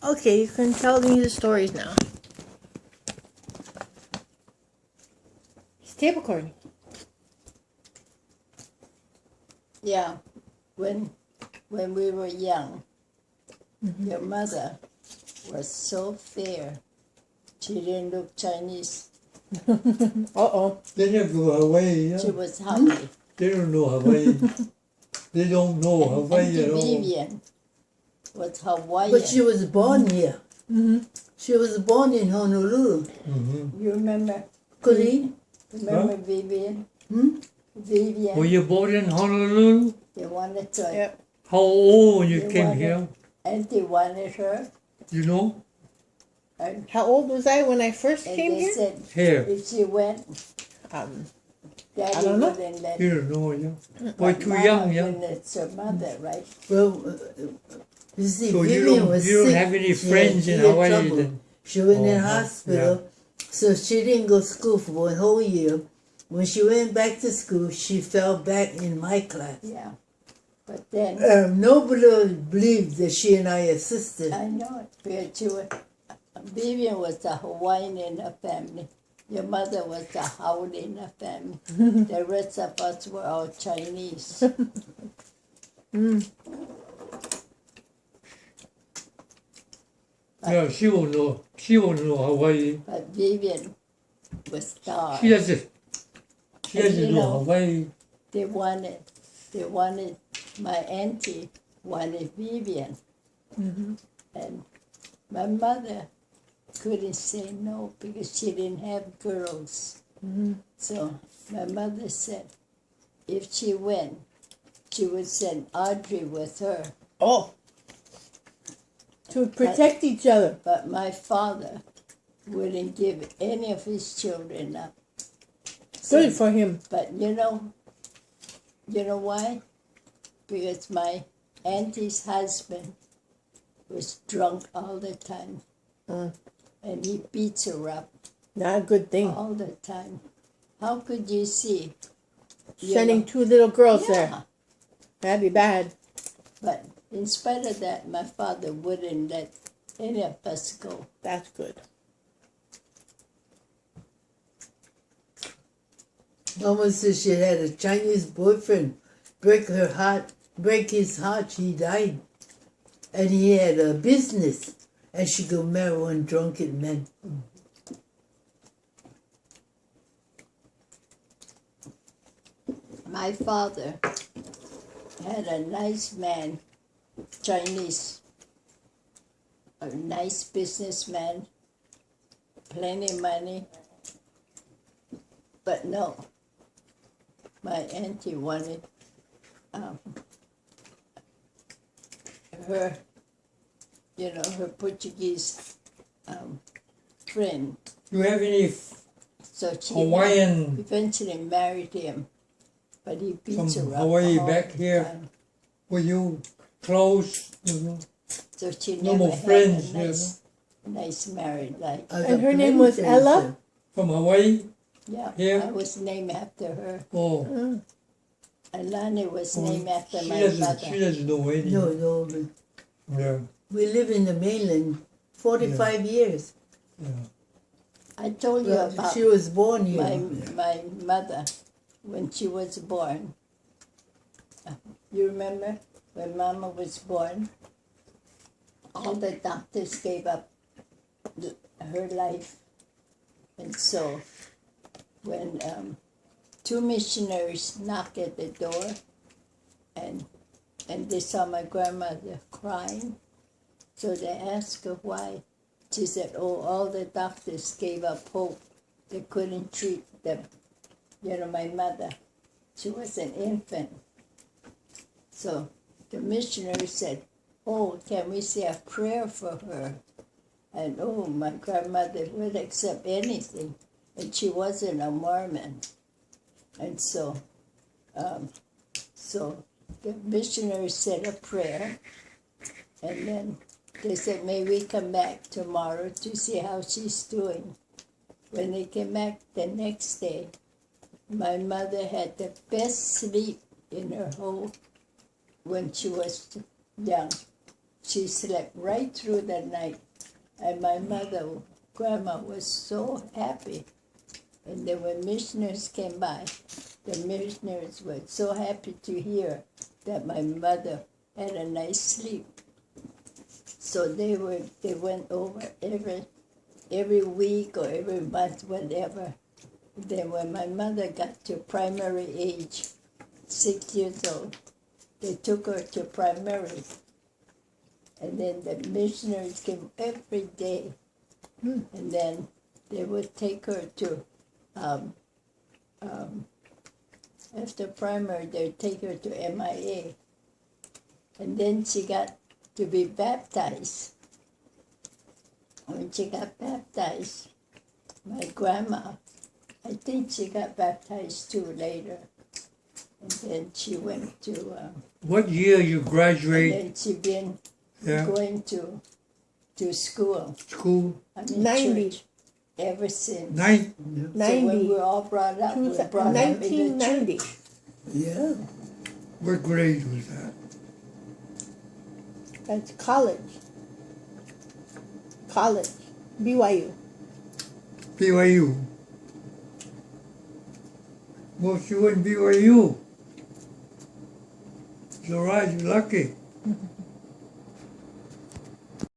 Okay, you can tell me the stories now. It's tape recording. Yeah, when we were young, your mother was so fair. She didn't look Chinese. Uh-oh. They never go Hawaii, yeah? She was Hawaii. They don't know Hawaii. They don't know And Hawaii Auntie at all. Vivian was Hawaiian. But she was born here. She was born in Honolulu. Mm-hmm. You remember? Colleen? Remember Vivian? Hmm? Vivian. Were you born in Honolulu? You wanted to. Yep. How old when you You came wanted- here? Auntie wanted her. You know? And, How old was I when I first and came they here? said Here. if she went, I Daddy don't know. wouldn't let You don't know, yeah? but Boy, too Mama, young, yeah? when it's her mother, right? Well, you see, So Vivian was you don't sick. have any She friends had in ear Hawaii trouble. then? She went in Oh, hospital, so she didn't go to school for a whole year. When she went back to school, she fell back in my class. Yeah. But then, Nobody believed that she and I are sisters. I know it. But she was, Vivian was the Hawaiian in the family. Your mother was the Howard in the family. The rest of us were all Chinese. Yeah, she won't know. She won't know Hawaii. But Vivian was star. She doesn't. She And doesn't you know know- Hawaii. They wanted, my auntie wanted Vivian. And my mother couldn't say no because she didn't have girls. So my mother said if she went, she would send Audrey with her. Oh. To protect each other. But my father wouldn't give any of his children up. Good for him. But you know why? Because my auntie's husband was drunk all the time. And he beats her up Not a good thing. all the time. How could you see? You Sending know? 2 little girls Yeah. there. That'd be bad. But in spite of that, my father wouldn't let any of us go. That's good. Mama said she had a Chinese boyfriend break his heart. He died. And he had a business. And she could marry one drunken man. My father had a nice man, Chinese, a nice businessman, plenty of money. But no, my auntie wanted her, her Portuguese friend. You have any So she Hawaiian eventually married him, but he beats from her up Hawaii all back the here? time. Were you close? You know? So she No never more had friends, a nice married life. I got And her name plenty was friends Ella? there. From Hawaii? Yeah, Here? I was named after her. Oh, Alani was named after she my doesn't. mother. She doesn't know any. No, but Yeah, we live in the mainland 45 years. yeah. I told you Well, about she was born here. my mother when she was born. You remember when Mama was born? All the doctors gave up her life. And so when 2 missionaries knocked at the door and they saw my grandmother crying, so they asked her why. She said, oh, all the doctors gave up hope. They couldn't treat them. My mother, she was an infant. So the missionary said, oh, can we say a prayer for her? And oh, my grandmother would accept anything. And she wasn't a Mormon. And so the missionary said a prayer. And then they said, may we come back tomorrow to see how she's doing. When they came back the next day, my mother had the best sleep in her whole, when she was young. she slept right through the night. And my mother, Grandma, was so happy. And then when missionaries came by, the missionaries were so happy to hear that my mother had a nice sleep. So they went over every week or every month, whatever. Then when my mother got to primary age, 6 years old, they took her to primary. And then the missionaries came every day. And then they would take her to, after primary, they'd take her to MIA. And then she got to be baptized. When she got baptized, my grandma, I think she got baptized too later. And then she went to, What year you and graduate then she been yeah, going to school, school? I mean 90. church, ever since. Nine? So when 90. we're all brought up, we were brought up in the church. 1990. Yeah. What grade was that? That's college. College. BYU. BYU. Well, she went BYU. So right, you're lucky.